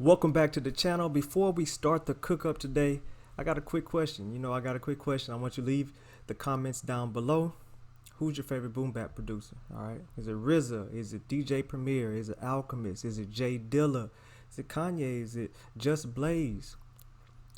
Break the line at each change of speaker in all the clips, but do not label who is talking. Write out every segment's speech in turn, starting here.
Welcome back to the channel. Before we start the cook up today, I got a quick question. I want you to leave the comments down below. Who's your favorite boom bap producer? All right. Is it RZA? Is it DJ Premier? Is it Alchemist? Is it Jay Dilla? Is it Kanye? Is it Just Blaze?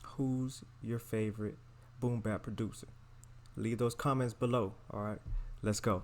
Who's your favorite boom bap producer? Leave those comments below. All right. Let's go.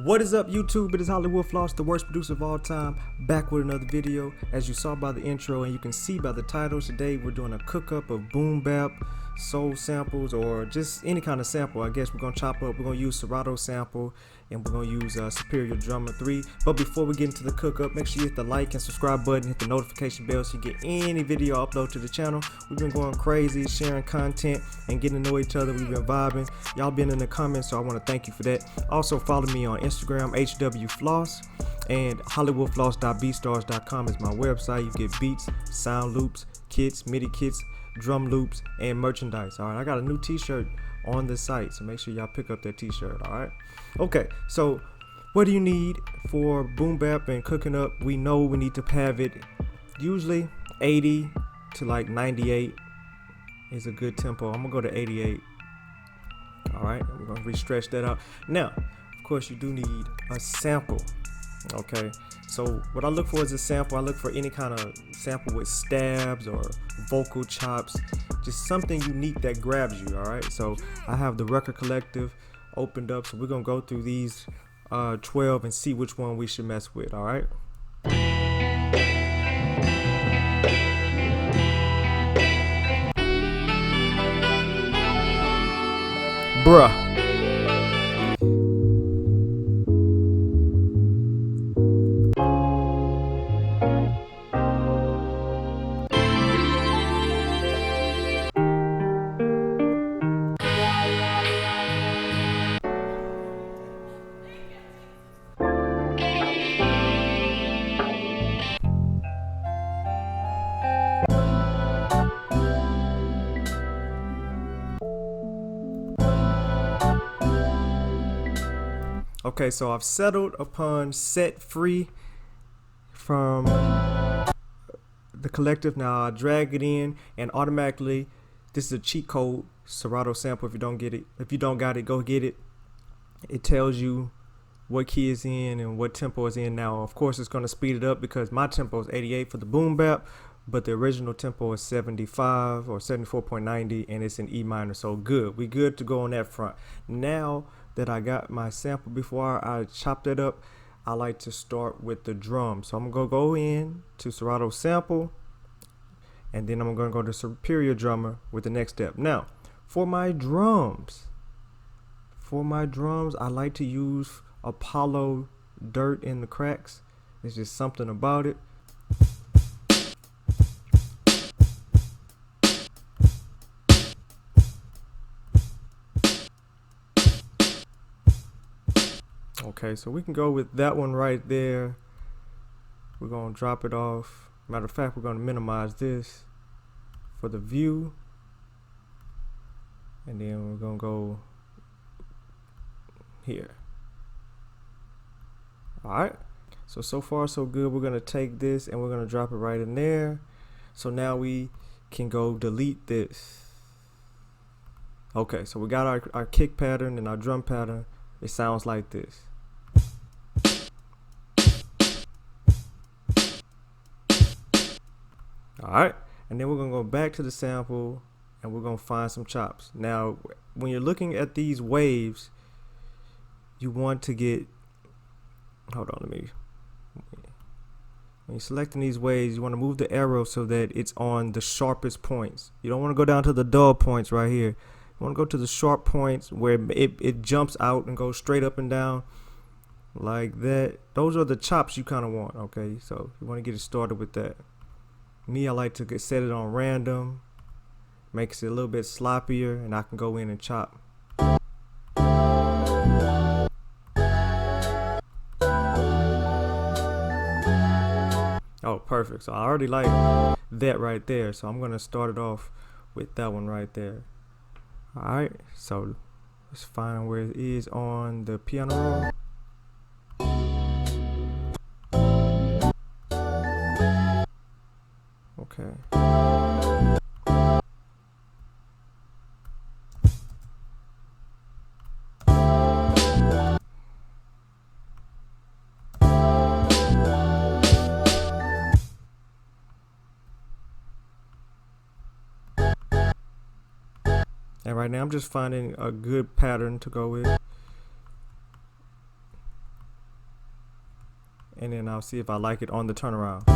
What is up, YouTube? It is Hollywood Floss, the worst producer of all time, back with another video. As you saw by the intro and you can see by the title, today we're doing a cook up of boom bap, soul samples, or just any kind of sample. I guess we're gonna chop up. We're gonna use Serato sample and we're gonna use Superior Drummer 3. But before we get into the cook up, make sure you hit the like and subscribe button, hit the notification bell so you get any video upload to the channel. We've been going crazy, sharing content and getting to know each other. We've been vibing. Y'all been in the comments, so I want to thank you for that. Also follow me on Instagram, HWFloss, and HollywoodFloss.beatstars.com is my website. You get beats, sound loops, kits, MIDI kits, drum loops, and merchandise. All right, I got a new t-shirt on the site, so make sure y'all pick up that t-shirt. All right, okay, so what do you need for boom bap and cooking up? We know we need to have it usually 80 to like 98 is a good tempo. I'm gonna go to 88. All right, we're gonna re-stretch that out. Now, of course, you do need a sample. Okay, so what I look for is a sample. I look for any kind of sample with stabs or vocal chops, just something unique that grabs you. All right, so I have the record collective opened up, so we're gonna go through these 12 and see which one we should mess with. All right. Bruh. Okay, so I've settled upon set free from the collective. Now I drag it in and automatically, this is a cheat code, Serato sample. If you don't got it, go get it. It tells you what key is in and what tempo is in. Now, of course, it's going to speed it up because my tempo is 88 for the boom bap, but the original tempo is 75 or 74.90 and it's in E minor. So good. We good to go on that front. Now that I got my sample, before I chop that up, I like to start with the drum. So I'm gonna go in to Serato sample, and then I'm gonna go to Superior Drummer with the next step. Now, for my drums, I like to use Apollo Dirt in the Cracks. There's just something about it. Okay, so we can go with that one right there. We're gonna drop it off. Matter of fact, we're gonna minimize this for the view, and then we're gonna go here. All right, so far so good. We're gonna take this and we're gonna drop it right in there. So now we can go delete this. Okay, so we got our kick pattern and our drum pattern. It sounds like this. All right, and then we're gonna go back to the sample and we're gonna find some chops. Now, when you're looking at these waves, you want to get, hold on, when you're selecting these waves, you want to move the arrow so that it's on the sharpest points. You don't want to go down to the dull points right here. You want to go to the sharp points where it jumps out and goes straight up and down like that. Those are the chops you kind of want. Okay, so you want to get it started with that. Me, I like to set it on random, makes it a little bit sloppier, and I can go in and chop. Oh, perfect. So I already like that right there, so I'm gonna start it off with that one right there. All right, so Let's find where it is on the piano roll. Okay. And right now I'm just finding a good pattern to go with. And then I'll see if I like it on the turnaround.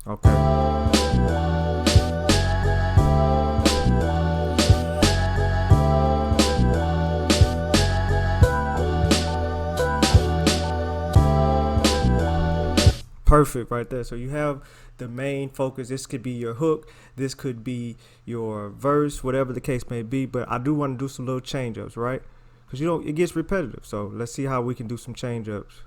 Okay. Perfect right there. So you have the main focus. This could be your hook, this could be your verse, whatever the case may be. But I do want to do some little change ups, right? Because it gets repetitive. So let's see how we can do some change ups.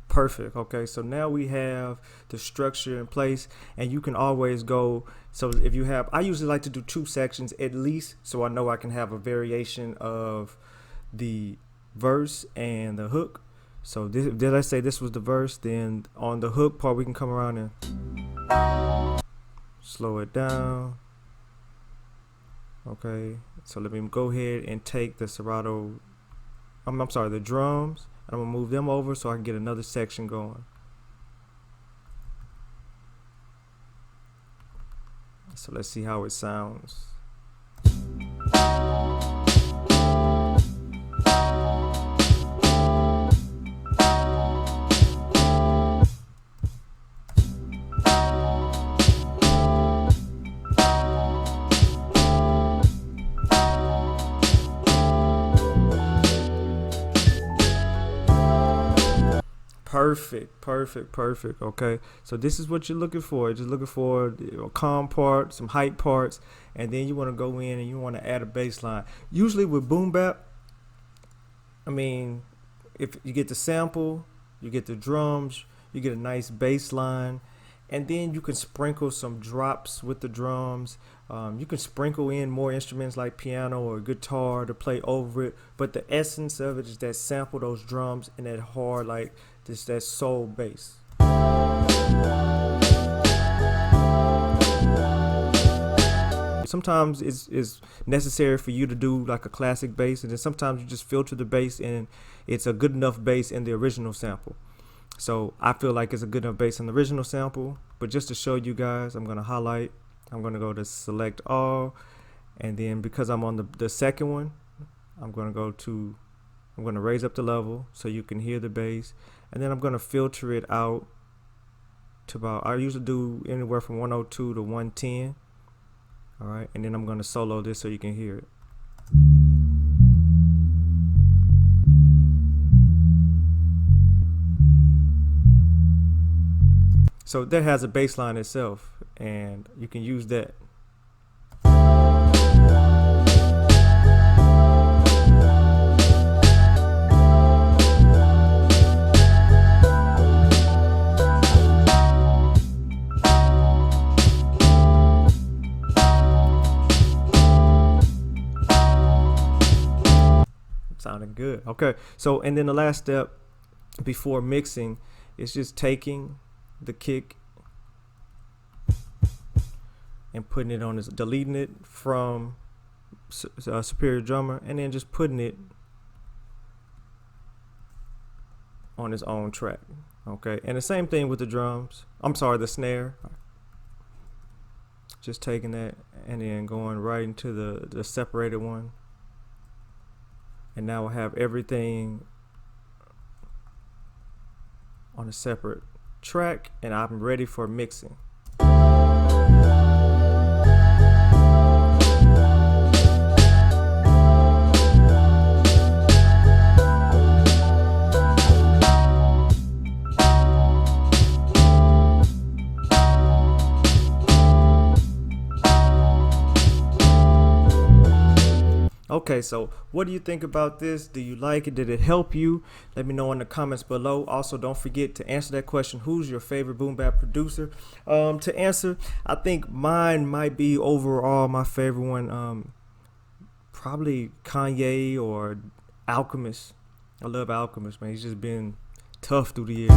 Perfect. Okay, so now we have the structure in place, and you can always go. So if you have, I usually like to do 2 sections at least, so I know I can have a variation of the verse and the hook. So let's say this was the verse, then on the hook part we can come around and slow it down. Okay, so let me go ahead and take the Serato, I'm sorry, the drums. I'm gonna move them over so I can get another section going. So let's see how it sounds. Perfect. Okay, so this is what you're looking for. You're just looking for a calm part, some hype parts, and then you want to go in and you want to add a bass line. Usually with boom bap, I mean, if you get the sample, you get the drums, you get a nice bass line, and then you can sprinkle some drops with the drums. You can sprinkle in more instruments like piano or guitar to play over it, but the essence of it is that sample, those drums, and that hard, like that soul bass. Sometimes it's necessary for you to do like a classic bass, and then sometimes you just filter the bass and it's a good enough bass in the original sample. So I feel like it's a good enough bass in the original sample, but just to show you guys, I'm gonna highlight, I'm gonna go to select all, and then because I'm on the second one, I'm gonna raise up the level so you can hear the bass, and then I'm gonna filter it out to about, I usually do anywhere from 102 to 110. All right, and then I'm gonna solo this so you can hear it. So that has a bass line itself, and you can use that. Sounding good. Okay, so and then the last step before mixing is just taking the kick and putting it on this, deleting it from Superior Drummer, and then just putting it on its own track. Okay, and the same thing with the drums. I'm sorry, the snare. Just taking that and then going right into the separated one. And now I have everything on a separate track and I'm ready for mixing. Okay, so what do you think about this? Do you like it? Did it help you? Let me know in the comments below. Also, don't forget to answer that question. Who's your favorite boom bap producer? To answer, I think mine might be overall my favorite one. Probably Kanye or Alchemist. I love Alchemist, man. He's just been tough through the years.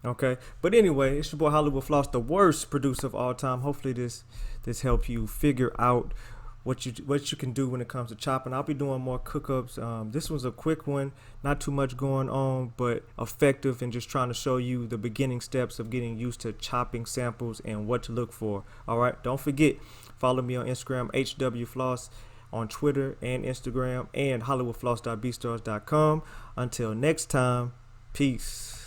Okay, but anyway, it's your boy Hollywood Floss, the worst producer of all time. Hopefully this helps you figure out what you can do when it comes to chopping. I'll be doing more cook-ups. This was a quick one, not too much going on, but effective, and just trying to show you the beginning steps of getting used to chopping samples and what to look for. All right, don't forget, follow me on Instagram, HWFloss, on Twitter and Instagram, and hollywoodfloss.beatstars.com. Until next time, peace.